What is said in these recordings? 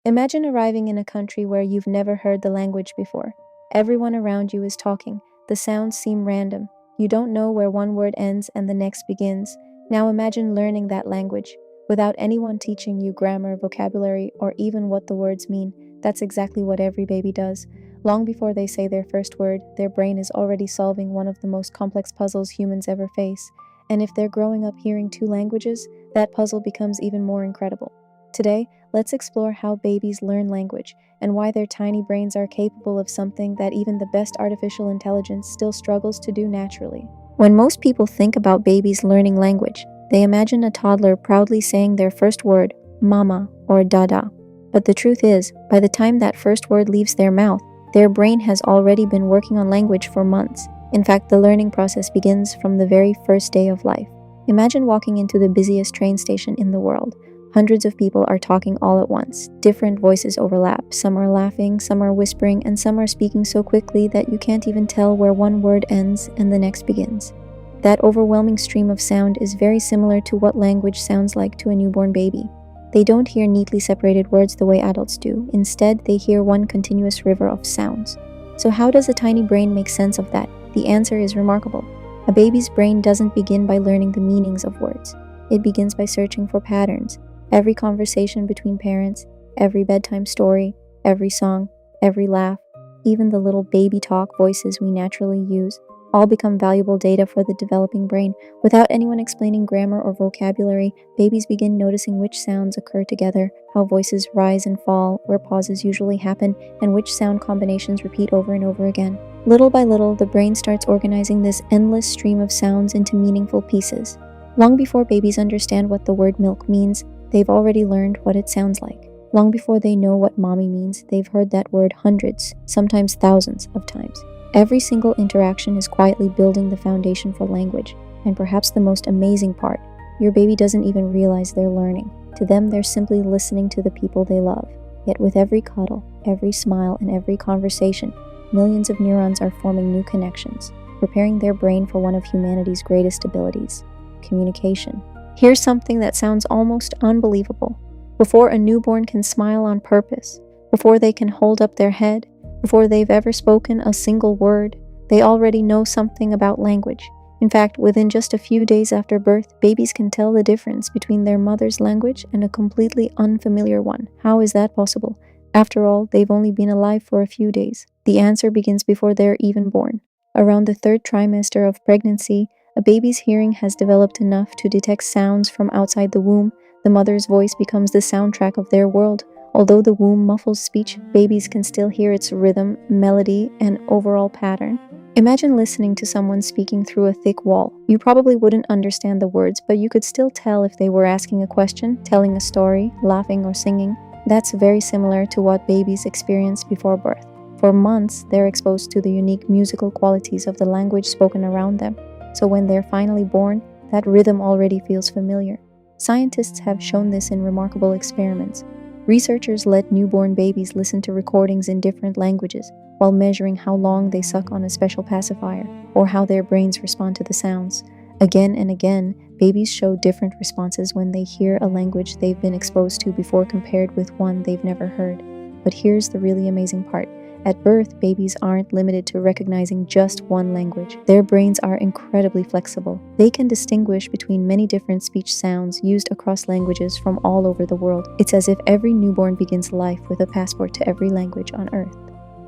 Imagine arriving in a country where you've never heard the language before. Everyone around you is talking. The sounds seem random. You don't know where one word ends and the next begins. Now imagine learning that language without anyone teaching you grammar, vocabulary, or even what the words mean. That's exactly what every baby does. Long before they say their first word, their brain is already solving one of the most complex puzzles humans ever face. And if they're growing up hearing two languages, that puzzle becomes even more incredible. Today, let's explore how babies learn language and why their tiny brains are capable of something that even the best artificial intelligence still struggles to do naturally. When most people think about babies learning language, they imagine a toddler proudly saying their first word, mama or dada. But the truth is, by the time that first word leaves their mouth, their brain has already been working on language for months. In fact, the learning process begins from the very first day of life. Imagine walking into the busiest train station in the world. Hundreds of people are talking all at once. Different voices overlap. Some are laughing, some are whispering, and some are speaking so quickly that you can't even tell where one word ends and the next begins. That overwhelming stream of sound is very similar to what language sounds like to a newborn baby. They don't hear neatly separated words the way adults do. Instead, they hear one continuous river of sounds. So how does a tiny brain make sense of that? The answer is remarkable. A baby's brain doesn't begin by learning the meanings of words. It begins by searching for patterns. Every conversation between parents, every bedtime story, every song, every laugh, even the little baby talk voices we naturally use, all become valuable data for the developing brain. Without anyone explaining grammar or vocabulary, babies begin noticing which sounds occur together, how voices rise and fall, where pauses usually happen, and which sound combinations repeat over and over again. Little by little, the brain starts organizing this endless stream of sounds into meaningful pieces. Long before babies understand what the word milk means, they've already learned what it sounds like. Long before they know what mommy means, they've heard that word hundreds, sometimes thousands of times. Every single interaction is quietly building the foundation for language. And perhaps the most amazing part, your baby doesn't even realize they're learning. To them, they're simply listening to the people they love. Yet with every cuddle, every smile, and every conversation, millions of neurons are forming new connections, preparing their brain for one of humanity's greatest abilities, communication. Here's something that sounds almost unbelievable. Before a newborn can smile on purpose, before they can hold up their head, before they've ever spoken a single word, they already know something about language. In fact, within just a few days after birth, babies can tell the difference between their mother's language and a completely unfamiliar one. How is that possible? After all, they've only been alive for a few days. The answer begins before they're even born. Around the third trimester of pregnancy, a baby's hearing has developed enough to detect sounds from outside the womb. The mother's voice becomes the soundtrack of their world. Although the womb muffles speech, babies can still hear its rhythm, melody, and overall pattern. Imagine listening to someone speaking through a thick wall. You probably wouldn't understand the words, but you could still tell if they were asking a question, telling a story, laughing, or singing. That's very similar to what babies experience before birth. For months, they're exposed to the unique musical qualities of the language spoken around them. So when they're finally born, that rhythm already feels familiar. Scientists have shown this in remarkable experiments. Researchers let newborn babies listen to recordings in different languages while measuring how long they suck on a special pacifier or how their brains respond to the sounds. Again and again, babies show different responses when they hear a language they've been exposed to before compared with one they've never heard. But here's the really amazing part. At birth, babies aren't limited to recognizing just one language. Their brains are incredibly flexible. They can distinguish between many different speech sounds used across languages from all over the world. It's as if every newborn begins life with a passport to every language on Earth.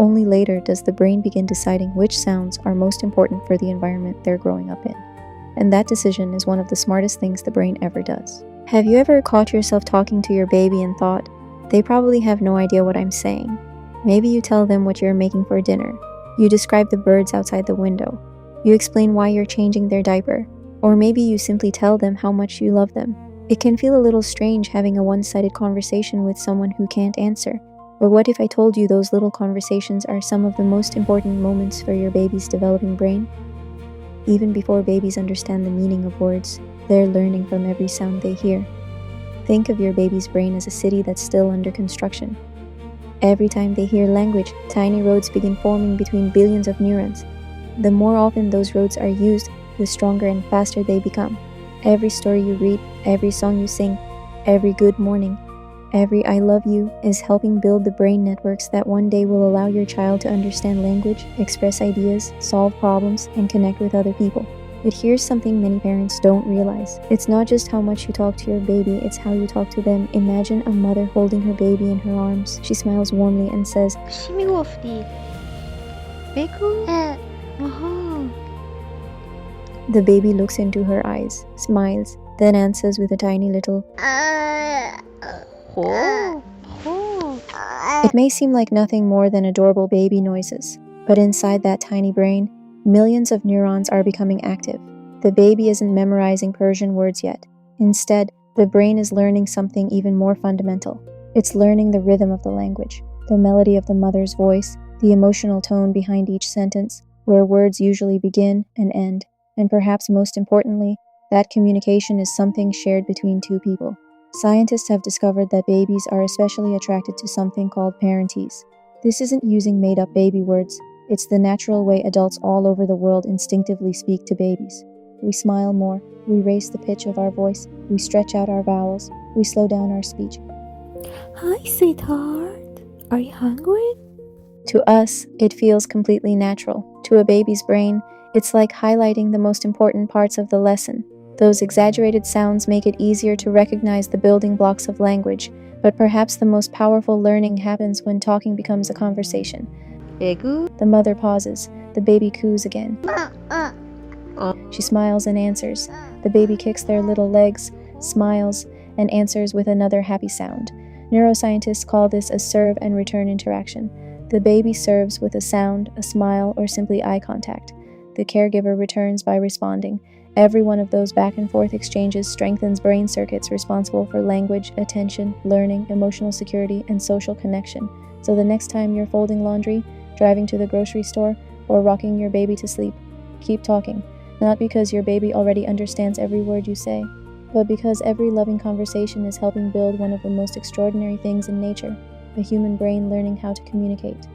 Only later does the brain begin deciding which sounds are most important for the environment they're growing up in. And that decision is one of the smartest things the brain ever does. Have you ever caught yourself talking to your baby and thought, they probably have no idea what I'm saying? Maybe you tell them what you're making for dinner. You describe the birds outside the window. You explain why you're changing their diaper. Or maybe you simply tell them how much you love them. It can feel a little strange having a one-sided conversation with someone who can't answer. But what if I told you those little conversations are some of the most important moments for your baby's developing brain? Even before babies understand the meaning of words, they're learning from every sound they hear. Think of your baby's brain as a city that's still under construction. Every time they hear language, tiny roads begin forming between billions of neurons. The more often those roads are used, the stronger and faster they become. Every story you read, every song you sing, every good morning, Every I love you is helping build the brain networks that one day will allow your child to understand language, express ideas, solve problems, and connect with other people. But here's something many parents don't realize. It's not just how much you talk to your baby, it's how you talk to them. Imagine a mother holding her baby in her arms. She smiles warmly and says, Shimigofti. Beku? The baby looks into her eyes, smiles, then answers with a tiny little. It may seem like nothing more than adorable baby noises, but inside that tiny brain, millions of neurons are becoming active. The baby isn't memorizing Persian words yet. Instead, the brain is learning something even more fundamental. It's learning the rhythm of the language, the melody of the mother's voice, the emotional tone behind each sentence, where words usually begin and end. And perhaps most importantly, that communication is something shared between two people. Scientists have discovered that babies are especially attracted to something called parentese. This isn't using made-up baby words. It's the natural way adults all over the world instinctively speak to babies. We smile more, we raise the pitch of our voice, we stretch out our vowels, we slow down our speech. Hi, sweetheart. Are you hungry? To us, it feels completely natural. To a baby's brain, it's like highlighting the most important parts of the lesson. Those exaggerated sounds make it easier to recognize the building blocks of language, but perhaps the most powerful learning happens when talking becomes a conversation. The mother pauses. The baby coos again. She smiles and answers. The baby kicks their little legs, smiles, and answers with another happy sound. Neuroscientists call this a serve and return interaction. The baby serves with a sound, a smile, or simply eye contact. The caregiver returns by responding. Every one of those back and forth exchanges strengthens brain circuits responsible for language, attention, learning, emotional security, and social connection. So the next time you're folding laundry, driving to the grocery store, or rocking your baby to sleep, keep talking. Not because your baby already understands every word you say, but because every loving conversation is helping build one of the most extraordinary things in nature, a human brain learning how to communicate.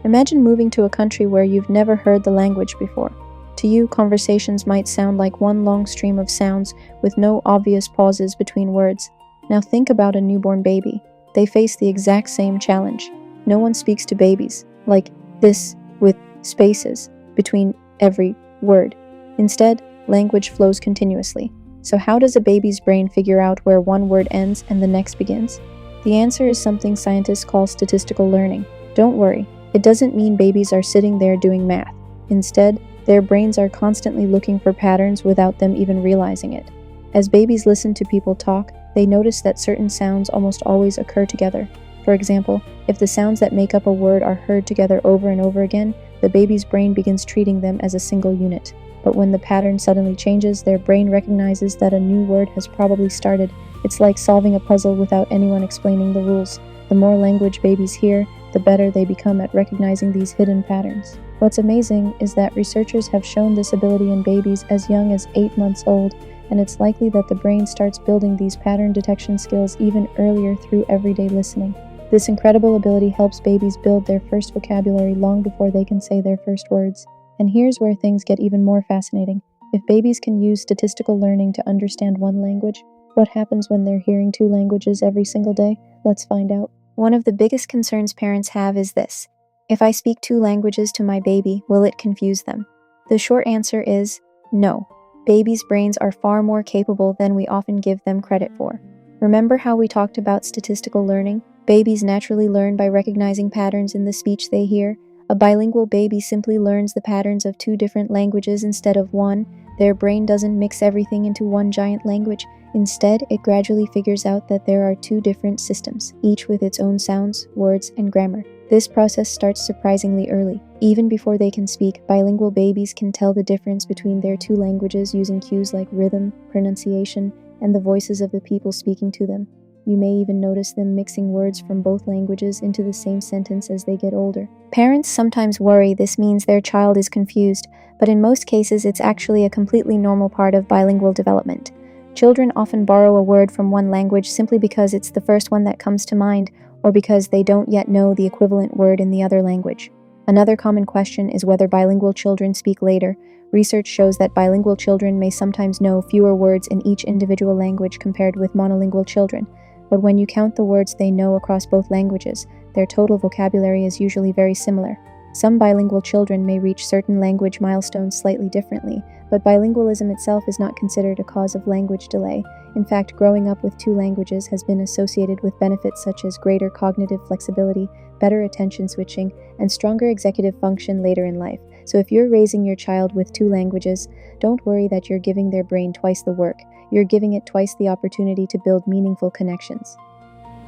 Imagine moving to a country where you've never heard the language before. To you, conversations might sound like one long stream of sounds with no obvious pauses between words. Now think about a newborn baby. They face the exact same challenge. No one speaks to babies like this with spaces between every word. Instead, language flows continuously. So how does a baby's brain figure out where one word ends and the next begins? The answer is something scientists call statistical learning. Don't worry, it doesn't mean babies are sitting there doing math. Instead, their brains are constantly looking for patterns without them even realizing it. As babies listen to people talk, they notice that certain sounds almost always occur together. For example, if the sounds that make up a word are heard together over and over again, the baby's brain begins treating them as a single unit. But when the pattern suddenly changes, their brain recognizes that a new word has probably started. It's like solving a puzzle without anyone explaining the rules. The more language babies hear, the better they become at recognizing these hidden patterns. What's amazing is that researchers have shown this ability in babies as young as 8 months old, and it's likely that the brain starts building these pattern detection skills even earlier through everyday listening. This incredible ability helps babies build their first vocabulary long before they can say their first words. And here's where things get even more fascinating. If babies can use statistical learning to understand one language, what happens when they're hearing 2 languages every single day? Let's find out. One of the biggest concerns parents have is this: if I speak 2 languages to my baby, will it confuse them? The short answer is no. Babies' brains are far more capable than we often give them credit for. Remember how we talked about statistical learning? Babies naturally learn by recognizing patterns in the speech they hear. A bilingual baby simply learns the patterns of 2 different languages instead of 1. Their brain doesn't mix everything into one giant language. Instead, it gradually figures out that there are 2 different systems, each with its own sounds, words, and grammar. This process starts surprisingly early. Even before they can speak, bilingual babies can tell the difference between their 2 languages using cues like rhythm, pronunciation, and the voices of the people speaking to them. You may even notice them mixing words from both languages into the same sentence as they get older. Parents sometimes worry this means their child is confused, but in most cases it's actually a completely normal part of bilingual development. Children often borrow a word from one language simply because it's the first one that comes to mind, or because they don't yet know the equivalent word in the other language. Another common question is whether bilingual children speak later. Research shows that bilingual children may sometimes know fewer words in each individual language compared with monolingual children. but when you count the words they know across both languages, their total vocabulary is usually very similar. Some bilingual children may reach certain language milestones slightly differently, but bilingualism itself is not considered a cause of language delay. In fact, growing up with two languages has been associated with benefits such as greater cognitive flexibility, better attention switching, and stronger executive function later in life. So if you're raising your child with two languages, don't worry that you're giving their brain twice the work. You're giving it twice the opportunity to build meaningful connections.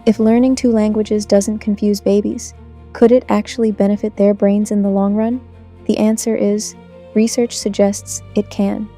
If learning two languages doesn't confuse babies, could it actually benefit their brains in the long run? The answer is, research suggests it can.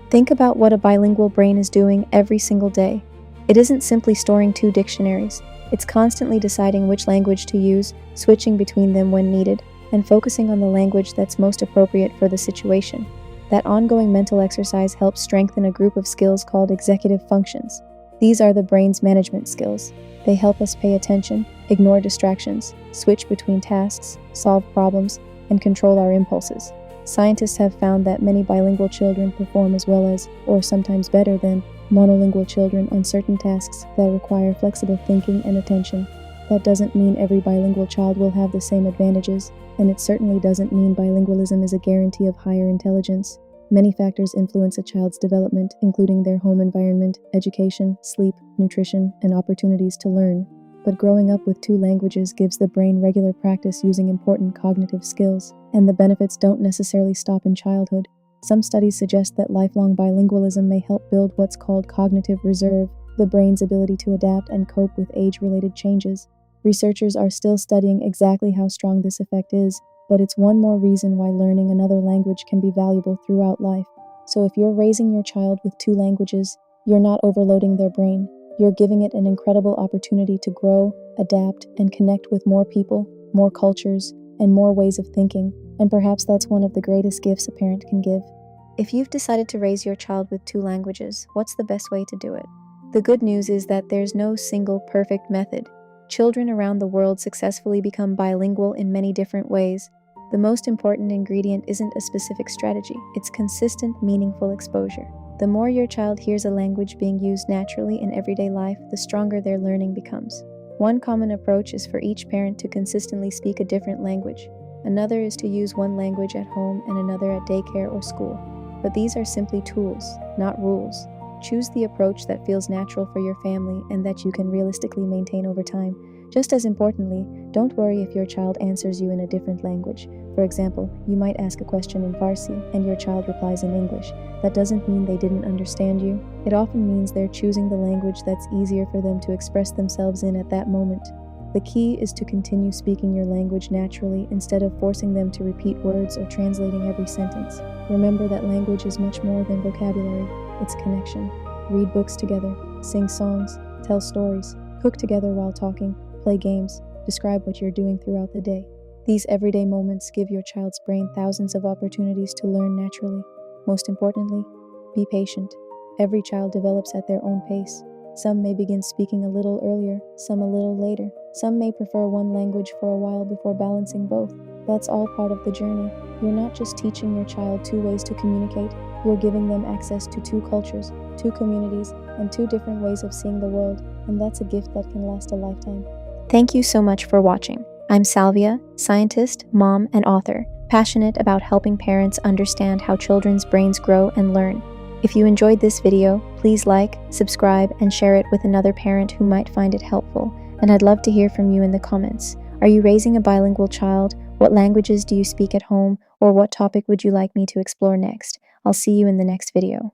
Think about what a bilingual brain is doing every single day. It isn't simply storing two dictionaries. It's constantly deciding which language to use, switching between them when needed, and focusing on the language that's most appropriate for the situation. That ongoing mental exercise helps strengthen a group of skills called executive functions. These are the brain's management skills. They help us pay attention, ignore distractions, switch between tasks, solve problems, and control our impulses. Scientists have found that many bilingual children perform as well as, or sometimes better than, monolingual children on certain tasks that require flexible thinking and attention. That doesn't mean every bilingual child will have the same advantages, and it certainly doesn't mean bilingualism is a guarantee of higher intelligence. Many factors influence a child's development, including their home environment, education, sleep, nutrition, and opportunities to learn. But growing up with two languages gives the brain regular practice using important cognitive skills, and the benefits don't necessarily stop in childhood. Some studies suggest that lifelong bilingualism may help build what's called cognitive reserve, the brain's ability to adapt and cope with age-related changes. Researchers are still studying exactly how strong this effect is, but it's one more reason why learning another language can be valuable throughout life. So if you're raising your child with two languages, you're not overloading their brain. You're giving it an incredible opportunity to grow, adapt, and connect with more people, more cultures, and more ways of thinking. And perhaps that's one of the greatest gifts a parent can give. If you've decided to raise your child with two languages, what's the best way to do it? The good news is that there's no single perfect method. Children around the world successfully become bilingual in many different ways. The most important ingredient isn't a specific strategy, it's consistent, meaningful exposure. The more your child hears a language being used naturally in everyday life, the stronger their learning becomes. One common approach is for each parent to consistently speak a different language. Another is to use one language at home and another at daycare or school. But these are simply tools, not rules. Choose the approach that feels natural for your family and that you can realistically maintain over time. Just as importantly, don't worry if your child answers you in a different language. For example, you might ask a question in Farsi and your child replies in English. That doesn't mean they didn't understand you. It often means they're choosing the language that's easier for them to express themselves in at that moment. The key is to continue speaking your language naturally instead of forcing them to repeat words or translating every sentence. Remember that language is much more than vocabulary. It's connection. Read books together, sing songs, tell stories, cook together while talking, play games, describe what you're doing throughout the day. These everyday moments give your child's brain thousands of opportunities to learn naturally. Most importantly, be patient. Every child develops at their own pace. Some may begin speaking a little earlier, some a little later. Some may prefer one language for a while before balancing both. That's all part of the journey. You're not just teaching your child two ways to communicate, you're giving them access to two cultures, two communities, and two different ways of seeing the world, and that's a gift that can last a lifetime. Thank you so much for watching. I'm Salvia, scientist, mom, and author, passionate about helping parents understand how children's brains grow and learn. If you enjoyed this video, please like, subscribe, and share it with another parent who might find it helpful. And I'd love to hear from you in the comments. Are you raising a bilingual child? What languages do you speak at home? Or what topic would you like me to explore next? I'll see you in the next video.